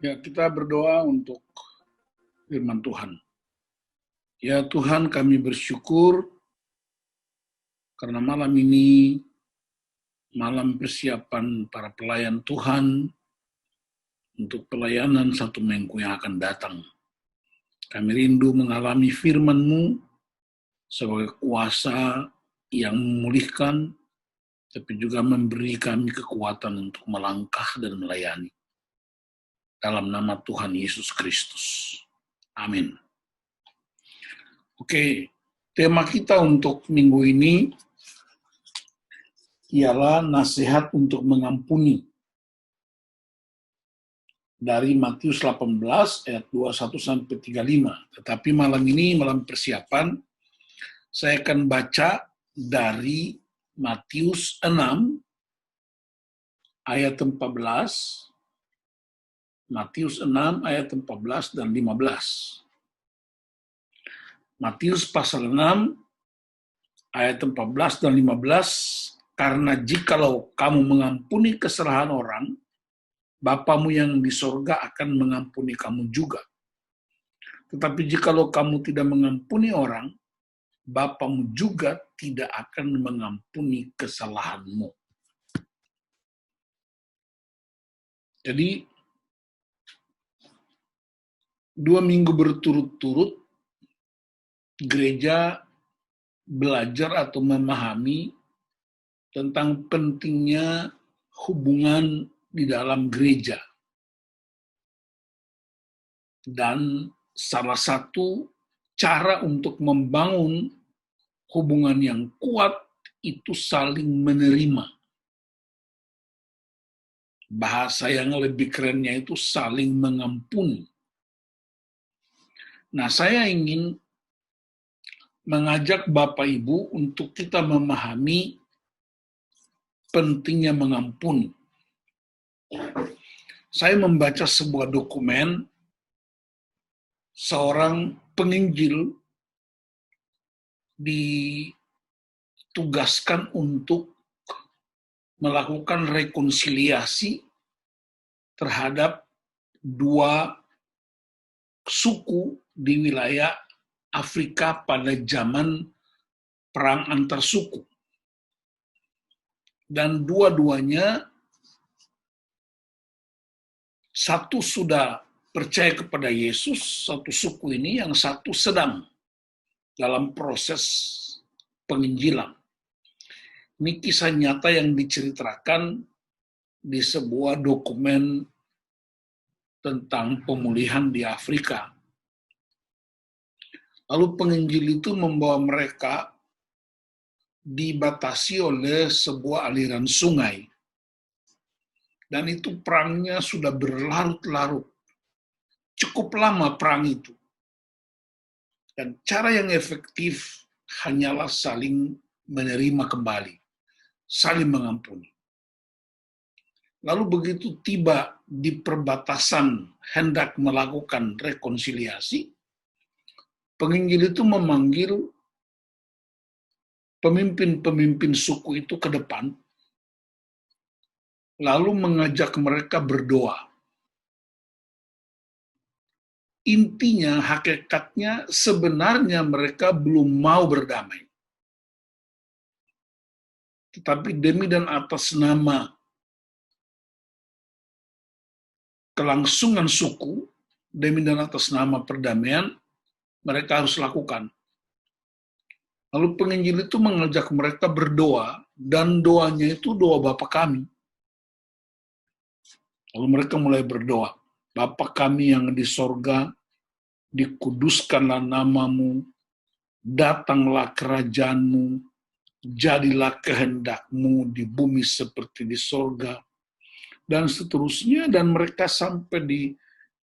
Ya, kita berdoa untuk firman Tuhan. Ya Tuhan, kami bersyukur karena malam ini malam persiapan para pelayan Tuhan untuk pelayanan satu minggu yang akan datang. Kami rindu mengalami firman-Mu sebagai kuasa yang memulihkan, tapi juga memberi kami kekuatan untuk melangkah dan melayani. Dalam nama Tuhan Yesus Kristus. Amin. Oke, tema kita untuk minggu ini ialah nasihat untuk mengampuni. Dari Matius 18 ayat 21 sampai 35. Tetapi malam ini, malam persiapan, saya akan baca dari Matius 6 ayat 14, Matius 6 ayat 14 dan 15. Matius pasal 6 ayat 14 dan 15, karena jikalau kamu mengampuni kesalahan orang, Bapamu yang di sorga akan mengampuni kamu juga. Tetapi jikalau kamu tidak mengampuni orang, Bapamu juga tidak akan mengampuni kesalahanmu. Jadi, 2 minggu berturut-turut, gereja belajar atau memahami tentang pentingnya hubungan di dalam gereja. Dan salah satu cara untuk membangun hubungan yang kuat itu saling menerima. Bahasa yang lebih kerennya itu saling mengampuni. Nah, saya ingin mengajak Bapak Ibu untuk kita memahami pentingnya mengampuni. Saya membaca sebuah dokumen seorang penginjil ditugaskan untuk melakukan rekonsiliasi terhadap 2 suku di wilayah Afrika pada zaman perang antar suku. Dan dua-duanya, satu sudah percaya kepada Yesus, satu suku ini, yang satu sedang dalam proses penginjilan. Ini kisah nyata yang diceritakan di sebuah dokumen tentang pemulihan di Afrika. Lalu penginjil itu membawa mereka dibatasi oleh sebuah aliran sungai. Dan itu perangnya sudah berlarut-larut. Cukup lama perang itu. Dan cara yang efektif hanyalah saling menerima kembali, saling mengampuni. Lalu begitu tiba di perbatasan hendak melakukan rekonsiliasi, penginjil itu memanggil pemimpin-pemimpin suku itu ke depan, lalu mengajak mereka berdoa. Intinya, hakikatnya, sebenarnya mereka belum mau berdamai. Tetapi demi dan atas nama kelangsungan suku, demi dan atas nama perdamaian, mereka harus lakukan. Lalu penginjil itu mengajak mereka berdoa, dan doanya itu doa Bapa kami. Lalu mereka mulai berdoa, Bapa kami yang di sorga, dikuduskanlah namamu, datanglah kerajaanmu, jadilah kehendakmu di bumi seperti di sorga, dan seterusnya. Dan mereka sampai di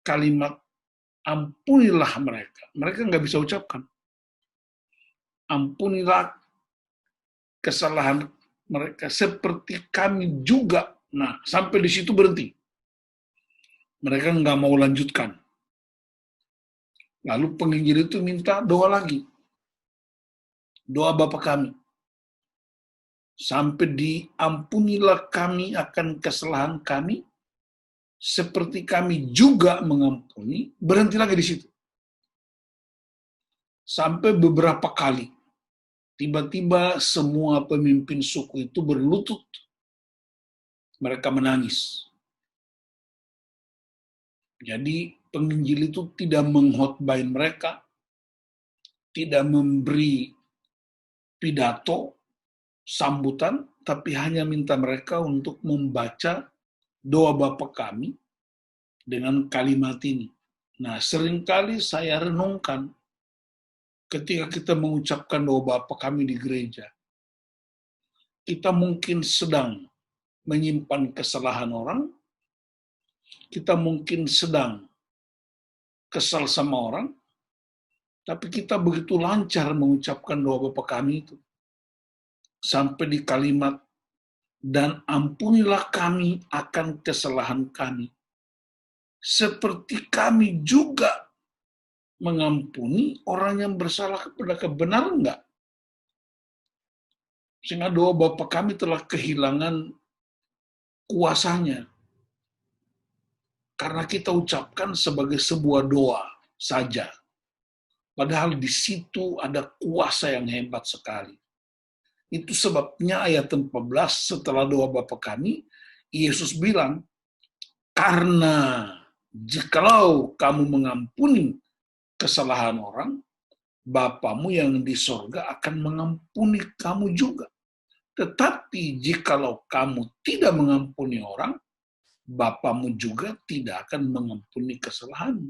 kalimat ampunilah mereka. Mereka nggak bisa ucapkan. Ampunilah kesalahan mereka seperti kami juga. Nah, sampai di situ berhenti. Mereka nggak mau lanjutkan. Lalu penginjil itu minta doa lagi. Doa Bapa kami. Sampai di ampunilah kami akan kesalahan kami, seperti kami juga mengampuni, berhenti lagi di situ. Sampai beberapa kali, tiba-tiba semua pemimpin suku itu berlutut. Mereka menangis. Jadi penginjil itu tidak menghotbain mereka, tidak memberi pidato, sambutan, tapi hanya minta mereka untuk membaca doa Bapa kami dengan kalimat ini. Nah, seringkali saya renungkan ketika kita mengucapkan doa Bapa kami di gereja, kita mungkin sedang menyimpan kesalahan orang, kita mungkin sedang kesal sama orang, tapi kita begitu lancar mengucapkan doa Bapa kami itu. Sampai di kalimat, dan ampunilah kami akan kesalahan kami, seperti kami juga mengampuni orang yang bersalah kepada kami. Benar enggak? Sehingga doa Bapa kami telah kehilangan kuasanya. Karena kita ucapkan sebagai sebuah doa saja. Padahal di situ ada kuasa yang hebat sekali. Itu sebabnya ayat 14 setelah doa Bapa kami, Yesus bilang, karena jikalau kamu mengampuni kesalahan orang, Bapamu yang di sorga akan mengampuni kamu juga. Tetapi jikalau kamu tidak mengampuni orang, Bapamu juga tidak akan mengampuni kesalahanmu.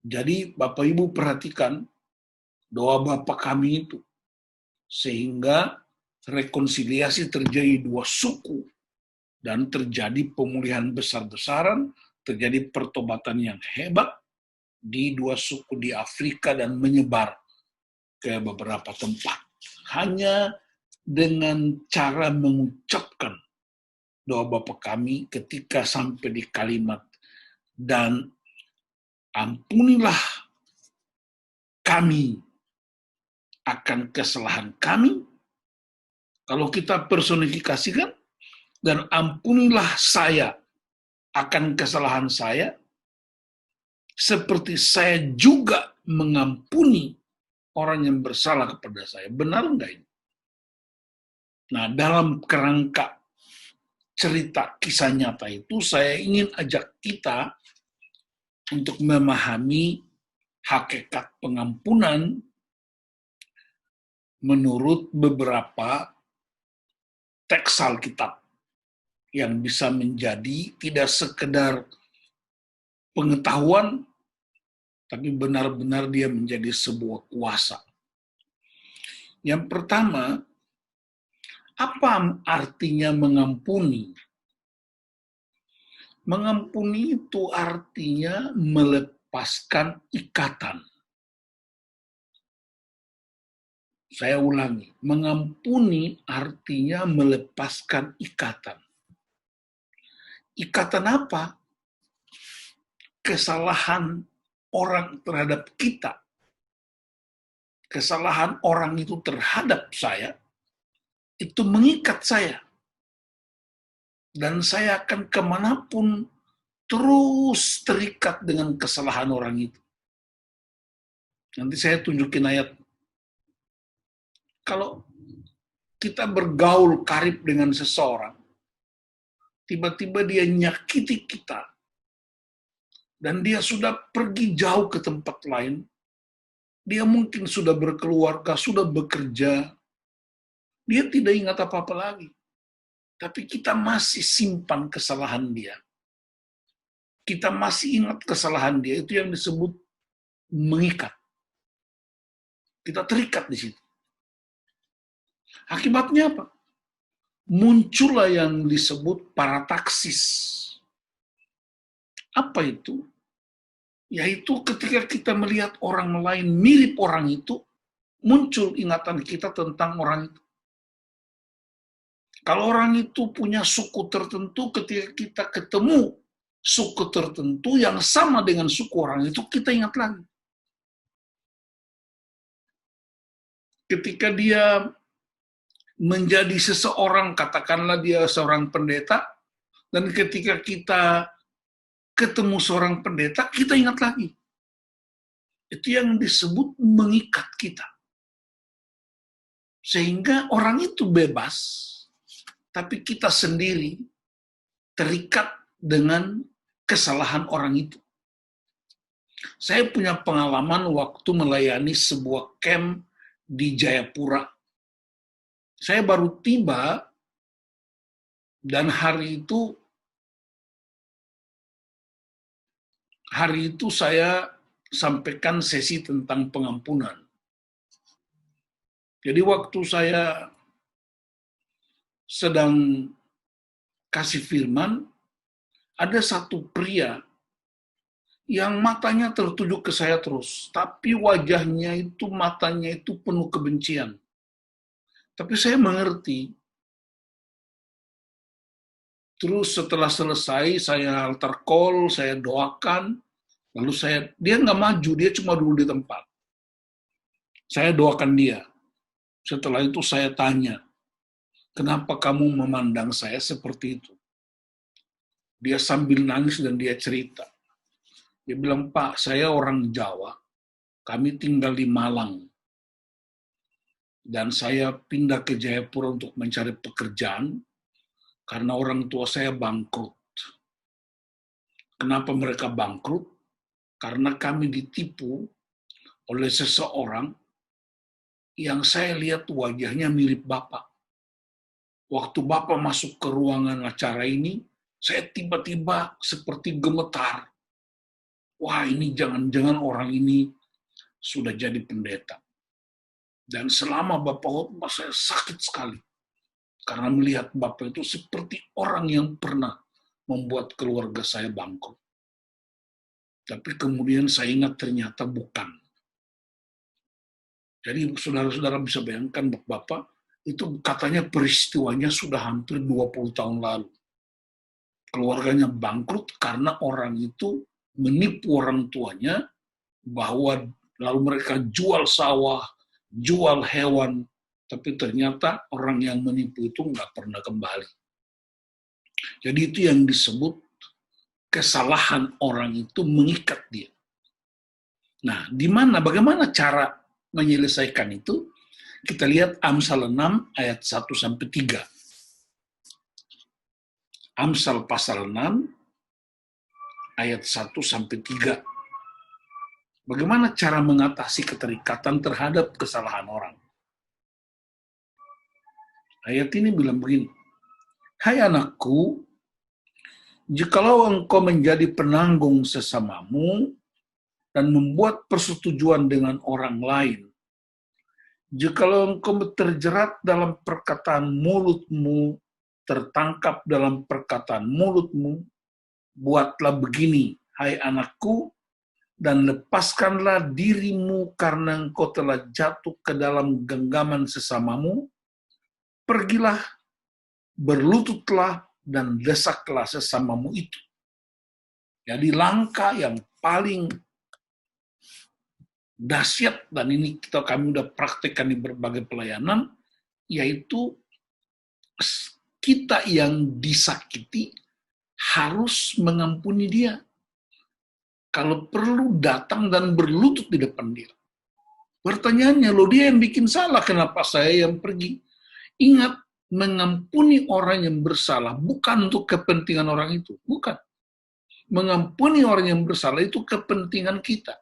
Jadi Bapak Ibu perhatikan doa Bapa kami itu. Sehingga rekonsiliasi terjadi dua suku dan terjadi pemulihan besar-besaran, terjadi pertobatan yang hebat di dua suku di Afrika dan menyebar ke beberapa tempat. Hanya dengan cara mengucapkan doa Bapa kami ketika sampai di kalimat, dan ampunilah kami akan kesalahan kami. Kalau kita personifikasikan, dan ampunilah saya akan kesalahan saya, seperti saya juga mengampuni orang yang bersalah kepada saya. Benar enggak ini? Nah, dalam kerangka cerita kisah nyata itu, saya ingin ajak kita untuk memahami hakikat pengampunan menurut beberapa teks Alkitab yang bisa menjadi tidak sekedar pengetahuan, tapi benar-benar dia menjadi sebuah kuasa. Yang pertama, apa artinya mengampuni? Mengampuni itu artinya melepaskan ikatan. Saya ulangi, mengampuni artinya melepaskan ikatan. Ikatan apa? Kesalahan orang terhadap kita. Kesalahan orang itu terhadap saya, itu mengikat saya. Dan saya akan kemanapun terus terikat dengan kesalahan orang itu. Nanti saya tunjukin ayat. Kalau kita bergaul karib dengan seseorang, tiba-tiba dia nyakiti kita, dan dia sudah pergi jauh ke tempat lain, dia mungkin sudah berkeluarga, sudah bekerja, dia tidak ingat apa-apa lagi. Tapi kita masih simpan kesalahan dia. Kita masih ingat kesalahan dia, itu yang disebut mengikat. Kita terikat di situ. Akibatnya apa? Muncullah yang disebut parataksis. Apa itu? Yaitu ketika kita melihat orang lain mirip orang itu, muncul ingatan kita tentang orang itu. Kalau orang itu punya suku tertentu, ketika kita ketemu suku tertentu yang sama dengan suku orang itu, kita ingat lagi. Ketika dia menjadi seseorang, katakanlah dia seorang pendeta, Dan ketika kita ketemu seorang pendeta, kita ingat lagi. Itu yang disebut mengikat kita. Sehingga orang itu bebas, tapi kita sendiri terikat dengan kesalahan orang itu. Saya punya pengalaman waktu melayani sebuah camp di Jayapura. Saya baru tiba dan hari itu saya sampaikan sesi tentang pengampunan. Jadi waktu saya sedang kasih firman, ada satu pria yang matanya tertuju ke saya terus, tapi wajahnya itu, matanya itu penuh kebencian. Tapi saya mengerti. Terus setelah selesai, saya altar call, saya doakan, lalu dia nggak maju, dia cuma duduk di tempat. Saya doakan dia. Setelah itu saya tanya, kenapa kamu memandang saya seperti itu? Dia sambil nangis dan dia cerita. Dia bilang, Pak, saya orang Jawa, kami tinggal di Malang. Dan saya pindah ke Jayapura untuk mencari pekerjaan, karena orang tua saya bangkrut. Kenapa mereka bangkrut? Karena kami ditipu oleh seseorang yang saya lihat wajahnya mirip Bapak. Waktu Bapak masuk ke ruangan acara ini, saya tiba-tiba seperti gemetar. Wah, ini jangan-jangan orang ini sudah jadi pendeta. Dan selama Bapak khotbah saya sakit sekali. Karena melihat Bapak itu seperti orang yang pernah membuat keluarga saya bangkrut. Tapi kemudian saya ingat ternyata bukan. Jadi saudara-saudara bisa bayangkan Bapak, itu katanya peristiwanya sudah hampir 20 tahun lalu. Keluarganya bangkrut karena orang itu menipu orang tuanya, bahwa lalu mereka jual sawah, jual hewan, tapi ternyata orang yang menipu itu nggak pernah kembali. Jadi itu yang disebut kesalahan orang itu mengikat dia. Nah, bagaimana cara menyelesaikan itu? Kita lihat Amsal 6 ayat 1-3. Amsal pasal 6 ayat 1-3. Bagaimana cara mengatasi keterikatan terhadap kesalahan orang? Ayat ini bilang begini, hai anakku, jikalau engkau menjadi penanggung sesamamu dan membuat persetujuan dengan orang lain, jikalau engkau terjerat dalam perkataan mulutmu, tertangkap dalam perkataan mulutmu, buatlah begini, hai anakku, dan lepaskanlah dirimu karena engkau telah jatuh ke dalam genggaman sesamamu, pergilah, berlututlah, dan desaklah sesamamu itu. Jadi langkah yang paling dahsyat, dan ini kami udah praktekkan di berbagai pelayanan, yaitu kita yang disakiti harus mengampuni dia. Kalau perlu datang dan berlutut di depan dia. Pertanyaannya, dia yang bikin salah, kenapa saya yang pergi? Ingat, mengampuni orang yang bersalah bukan untuk kepentingan orang itu. Bukan. Mengampuni orang yang bersalah itu kepentingan kita.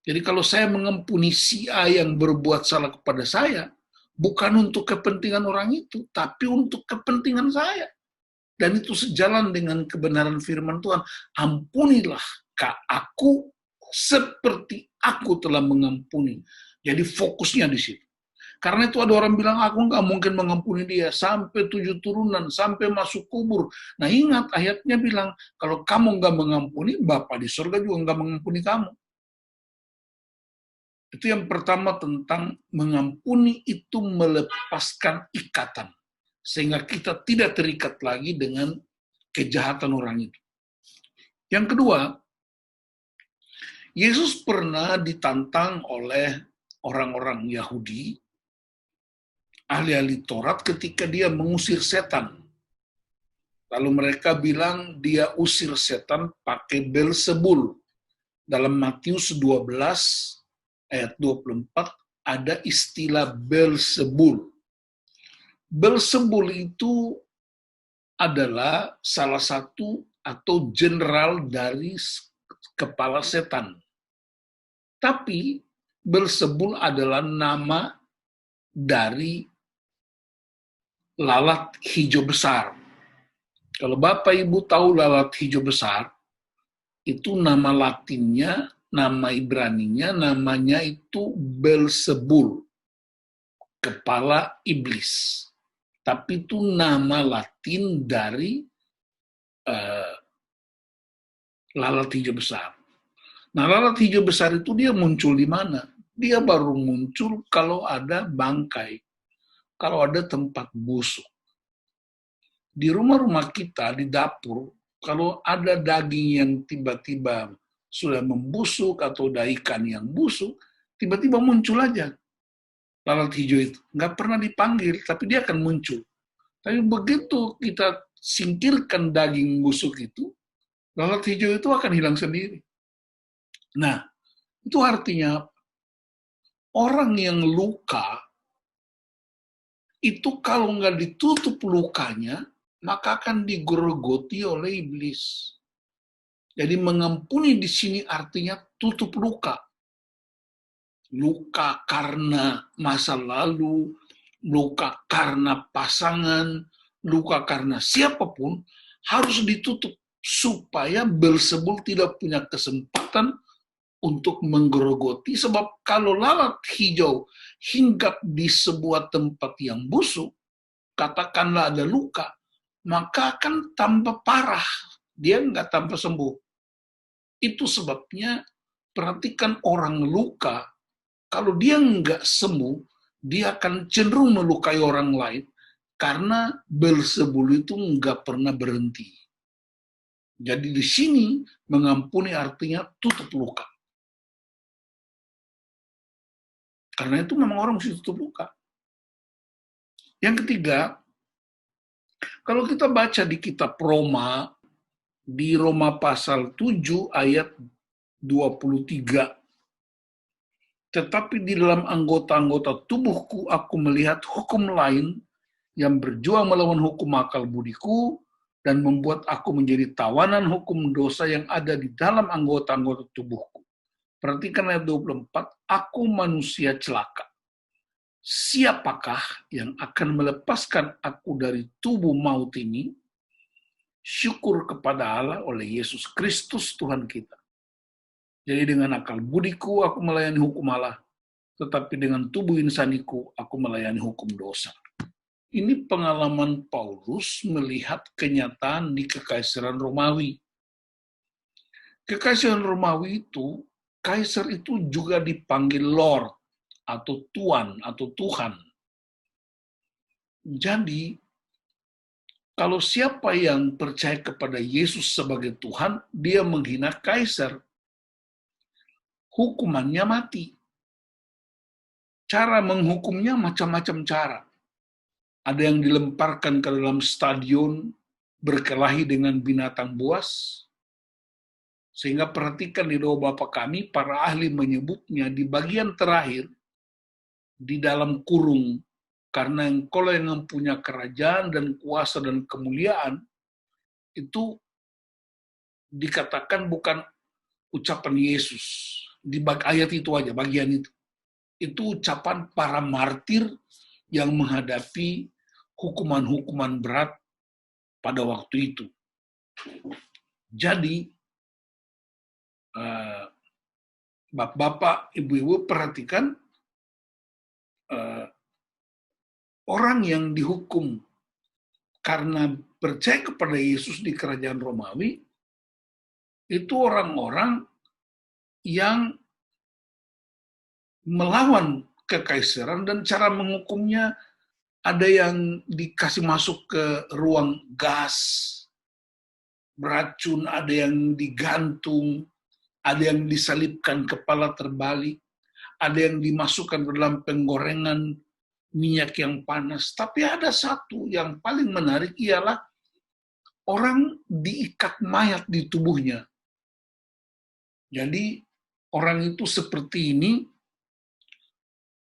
Jadi kalau saya mengampuni si A yang berbuat salah kepada saya, bukan untuk kepentingan orang itu, tapi untuk kepentingan saya. Dan itu sejalan dengan kebenaran firman Tuhan. Ampunilah aku seperti aku telah mengampuni. Jadi fokusnya di situ. Karena itu ada orang bilang, aku nggak mungkin mengampuni dia sampai 7 turunan, sampai masuk kubur. Nah ingat, ayatnya bilang, kalau kamu nggak mengampuni, Bapa di surga juga nggak mengampuni kamu. Itu yang pertama, tentang mengampuni itu melepaskan ikatan. Sehingga kita tidak terikat lagi dengan kejahatan orang itu. Yang kedua, Yesus pernah ditantang oleh orang-orang Yahudi, ahli-ahli Taurat, ketika dia mengusir setan. Lalu mereka bilang dia usir setan pakai Belzebul. Dalam Matius 12 ayat 24 ada istilah Belzebul. Belzebul itu adalah salah satu atau jenderal dari kepala setan. Tapi Belzebul adalah nama dari lalat hijau besar. Kalau Bapak Ibu tahu lalat hijau besar, itu nama Latinnya, nama Ibraninya, namanya itu Belzebul, kepala iblis. Tapi itu nama Latin dari lalat hijau besar. Nah, lalat hijau besar itu dia muncul di mana? Dia baru muncul kalau ada bangkai, kalau ada tempat busuk. Di rumah-rumah kita, di dapur, kalau ada daging yang tiba-tiba sudah membusuk atau ada ikan yang busuk, tiba-tiba muncul aja lalat hijau itu. Nggak pernah dipanggil, tapi dia akan muncul. Tapi begitu kita singkirkan daging busuk itu, lalat hijau itu akan hilang sendiri. Nah, itu artinya orang yang luka, itu kalau nggak ditutup lukanya, maka akan digerogoti oleh iblis. Jadi mengampuni di sini artinya tutup luka. Luka karena masa lalu, luka karena pasangan, luka karena siapapun, harus ditutup supaya Belzebul tidak punya kesempatan untuk menggerogoti, sebab kalau lalat hijau hinggap di sebuah tempat yang busuk, katakanlah ada luka, maka akan tambah parah, dia nggak tambah sembuh. Itu sebabnya perhatikan orang luka, kalau dia nggak sembuh, dia akan cenderung melukai orang lain, karena Belzebul itu nggak pernah berhenti. Jadi di sini mengampuni artinya tutup luka. Karena itu memang orang mesti tutup luka. Yang ketiga, kalau kita baca di kitab Roma, di Roma pasal 7 ayat 23, tetapi di dalam anggota-anggota tubuhku aku melihat hukum lain yang berjuang melawan hukum akal budiku dan membuat aku menjadi tawanan hukum dosa yang ada di dalam anggota-anggota tubuhku. Perhatikan ayat 24, aku manusia celaka. Siapakah yang akan melepaskan aku dari tubuh maut ini? Syukur kepada Allah oleh Yesus Kristus Tuhan kita. Jadi dengan akal budiku aku melayani hukum Allah, tetapi dengan tubuh insaniku aku melayani hukum dosa. Ini pengalaman Paulus melihat kenyataan di Kekaisaran Romawi. Kekaisaran Romawi itu, kaisar itu juga dipanggil Lord, atau Tuan, atau Tuhan. Jadi, kalau siapa yang percaya kepada Yesus sebagai Tuhan, dia menghina kaisar. Hukumannya mati. Cara menghukumnya macam-macam cara. Ada yang dilemparkan ke dalam stadion, berkelahi dengan binatang buas. Sehingga perhatikan di doa Bapa kami, para ahli menyebutnya di bagian terakhir, di dalam kurung, karena engkau yang mempunyai kerajaan dan kuasa dan kemuliaan, itu dikatakan bukan ucapan Yesus. Di ayat itu aja, bagian itu. Itu ucapan para martir yang menghadapi hukuman-hukuman berat pada waktu itu. Jadi, Bapak, Ibu-Ibu perhatikan, orang yang dihukum karena percaya kepada Yesus di kerajaan Romawi, itu orang-orang yang melawan kekaisaran, dan cara menghukumnya ada yang dikasih masuk ke ruang gas, beracun, ada yang digantung, ada yang disalibkan kepala terbalik, ada yang dimasukkan ke dalam penggorengan minyak yang panas. Tapi ada satu yang paling menarik, ialah orang diikat mayat di tubuhnya. Jadi orang itu seperti ini,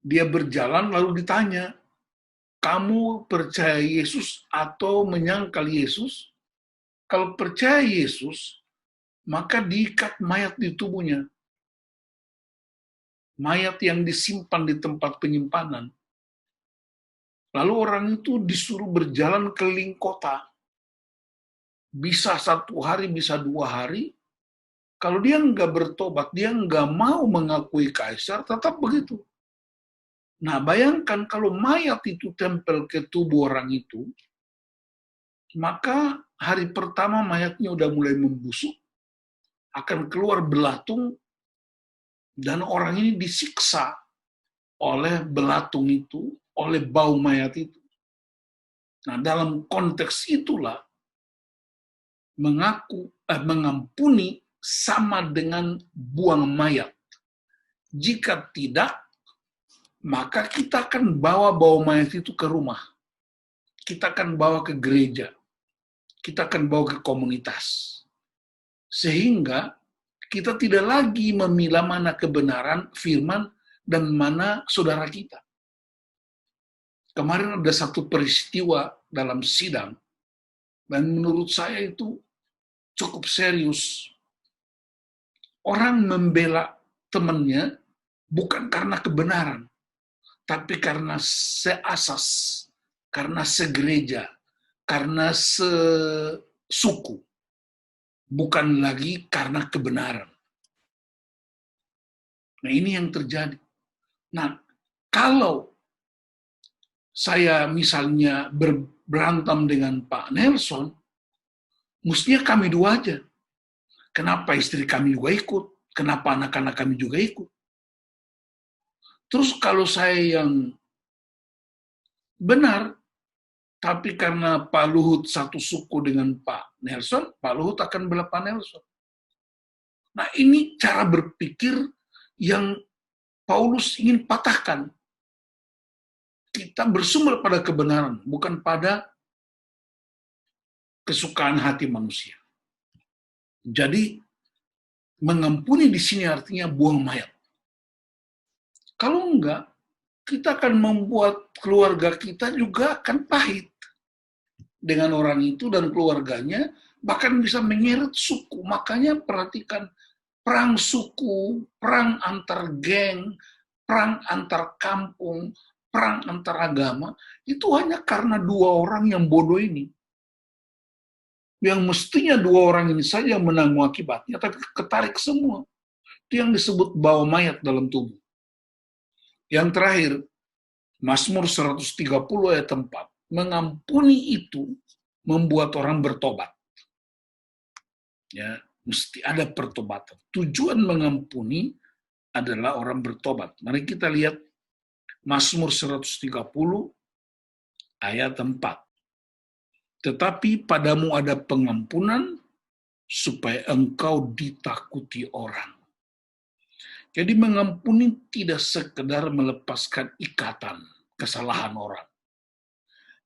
dia berjalan lalu ditanya, kamu percaya Yesus atau menyangkal Yesus? Kalau percaya Yesus, maka diikat mayat di tubuhnya. Mayat yang disimpan di tempat penyimpanan. Lalu orang itu disuruh berjalan keliling kota. Bisa 1 hari, bisa 2 hari. Kalau dia nggak bertobat, dia nggak mau mengakui kaisar, tetap begitu. Nah, bayangkan kalau mayat itu tempel ke tubuh orang itu, maka hari pertama mayatnya udah mulai membusuk, akan keluar belatung, dan orang ini disiksa oleh belatung itu, oleh bau mayat itu. Nah, dalam konteks itulah mengampuni sama dengan buang mayat. Jika tidak, maka kita akan bawa bau mayat itu ke rumah. Kita akan bawa ke gereja. Kita akan bawa ke komunitas. Sehingga kita tidak lagi memilah mana kebenaran firman dan mana saudara kita. Kemarin ada satu peristiwa dalam sidang, dan menurut saya itu cukup serius. Orang membela temannya bukan karena kebenaran, tapi karena seasas, karena segereja, karena sesuku. Bukan lagi karena kebenaran. Nah, ini yang terjadi. Nah, kalau saya misalnya berantem dengan Pak Nelson, mestinya kami dua aja. Kenapa istri kami juga ikut? Kenapa anak-anak kami juga ikut? Terus kalau saya yang benar, tapi karena Pak Luhut satu suku dengan Pak Nelson, Pak Luhut akan bela Pak Nelson. Nah, ini cara berpikir yang Paulus ingin patahkan. Kita bersumber pada kebenaran, bukan pada kesukaan hati manusia. Jadi, mengampuni di sini artinya buang mayat. Kalau enggak, kita akan membuat keluarga kita juga akan pahit dengan orang itu dan keluarganya, bahkan bisa menyeret suku. Makanya perhatikan perang suku, perang antar geng, perang antar kampung, perang antar agama, itu hanya karena 2 orang yang bodoh ini. Yang mestinya 2 orang ini saja yang menanggung akibatnya, tapi ketarik semua. Itu yang disebut bawa mayat dalam tubuh. Yang terakhir, Mazmur 130 ayat 4. Mengampuni itu membuat orang bertobat. Ya, mesti ada pertobatan. Tujuan mengampuni adalah orang bertobat. Mari kita lihat Mazmur 130 ayat 4. Tetapi padamu ada pengampunan supaya engkau ditakuti orang. Jadi mengampuni tidak sekedar melepaskan ikatan kesalahan orang.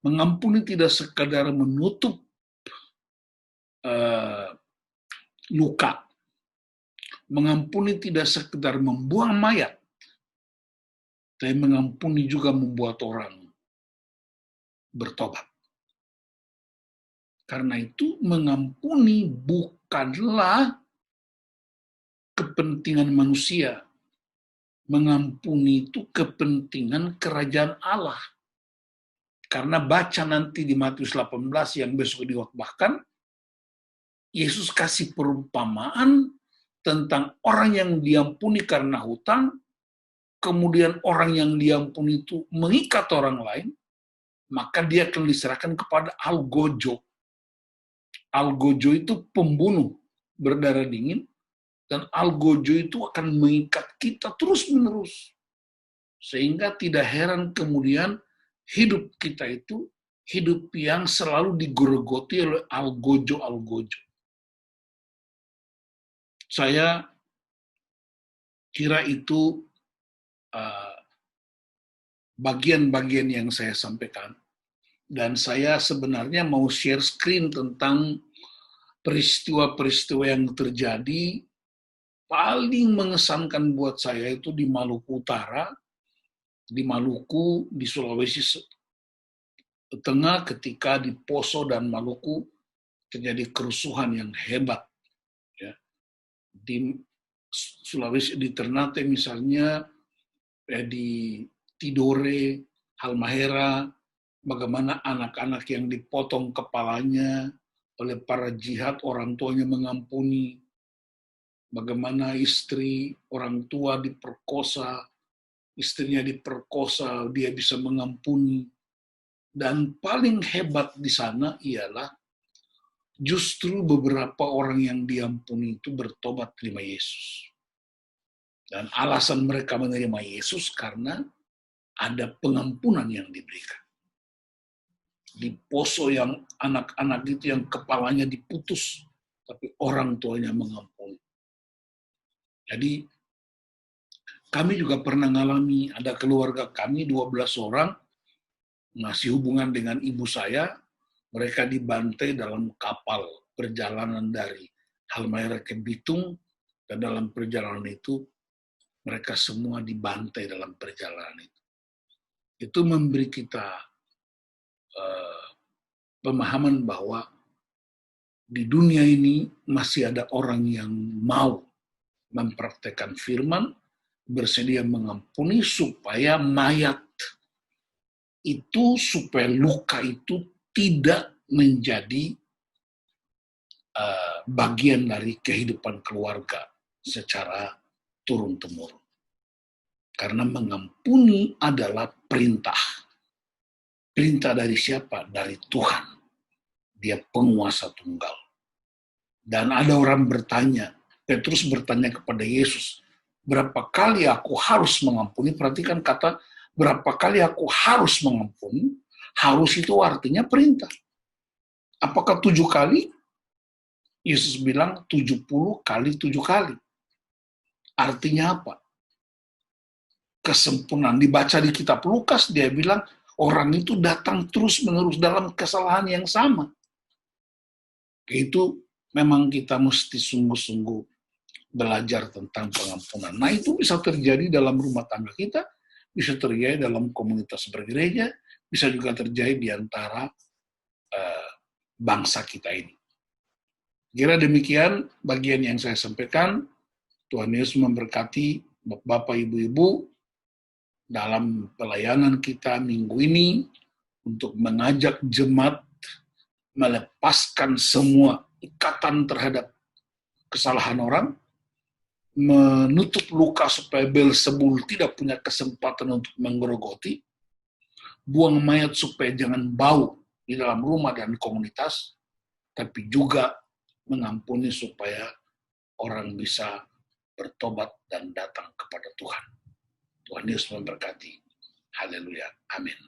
Mengampuni tidak sekedar menutup luka. Mengampuni tidak sekedar membuang mayat, tapi mengampuni juga membuat orang bertobat. Karena itu mengampuni bukanlah kepentingan manusia. Mengampuni itu kepentingan kerajaan Allah. Karena baca nanti di Matius 18 yang besok diwakbahkan, Yesus kasih perumpamaan tentang orang yang diampuni karena hutang, kemudian orang yang diampuni itu mengikat orang lain, maka dia akan diserahkan kepada algojo. Algojo itu pembunuh berdarah dingin, dan algojo itu akan mengikat kita terus-menerus. Sehingga tidak heran kemudian hidup kita itu hidup yang selalu digerogoti oleh algojo-algojo. Saya kira itu bagian-bagian yang saya sampaikan. Dan saya sebenarnya mau share screen tentang peristiwa-peristiwa yang terjadi. Paling mengesankan buat saya itu di Maluku Utara, di Maluku, di Sulawesi Tengah, ketika di Poso dan Maluku terjadi kerusuhan yang hebat. Ya. Di Sulawesi, di Ternate misalnya, di Tidore, Halmahera, bagaimana anak-anak yang dipotong kepalanya oleh para jihad, orang tuanya mengampuni, bagaimana istri, orang tua diperkosa, istrinya diperkosa, dia bisa mengampuni. Dan paling hebat di sana ialah justru beberapa orang yang diampuni itu bertobat terima Yesus. Dan alasan mereka menerima Yesus karena ada pengampunan yang diberikan. Di Poso yang anak-anak itu yang kepalanya diputus, tapi orang tuanya mengampuni. Jadi kami juga pernah mengalami, ada keluarga kami 12 orang, masih hubungan dengan ibu saya, mereka dibantai dalam kapal perjalanan dari Halmahera ke Bitung, dan dalam perjalanan itu mereka semua dibantai dalam perjalanan itu. Itu memberi kita pemahaman bahwa di dunia ini masih ada orang yang mau mempraktekkan firman, bersedia mengampuni supaya mayat itu, supaya luka itu tidak menjadi bagian dari kehidupan keluarga secara turun-temurun. Karena mengampuni adalah perintah. Perintah dari siapa? Dari Tuhan. Dia penguasa tunggal. Dan ada orang bertanya, Petrus bertanya kepada Yesus, berapa kali aku harus mengampuni? Perhatikan kata, berapa kali aku harus mengampuni? Harus itu artinya perintah. Apakah 7 kali? Yesus bilang 70 kali 7 kali. Artinya apa? Kesempurnaan. Dibaca di kitab Lukas, dia bilang orang itu datang terus-menerus dalam kesalahan yang sama. Itu memang kita mesti sungguh-sungguh belajar tentang pengampunan. Nah, itu bisa terjadi dalam rumah tangga kita, bisa terjadi dalam komunitas bergereja, bisa juga terjadi di antara bangsa kita ini. Kira demikian bagian yang saya sampaikan. Tuhan Yesus memberkati Bapak, Ibu-Ibu dalam pelayanan kita minggu ini untuk mengajak jemaat melepaskan semua ikatan terhadap kesalahan orang, menutup luka supaya Beelzebul tidak punya kesempatan untuk menggerogoti, buang mayat supaya jangan bau di dalam rumah dan komunitas, tapi juga mengampuni supaya orang bisa bertobat dan datang kepada Tuhan. Tuhan Yesus memberkati. Haleluya. Amin.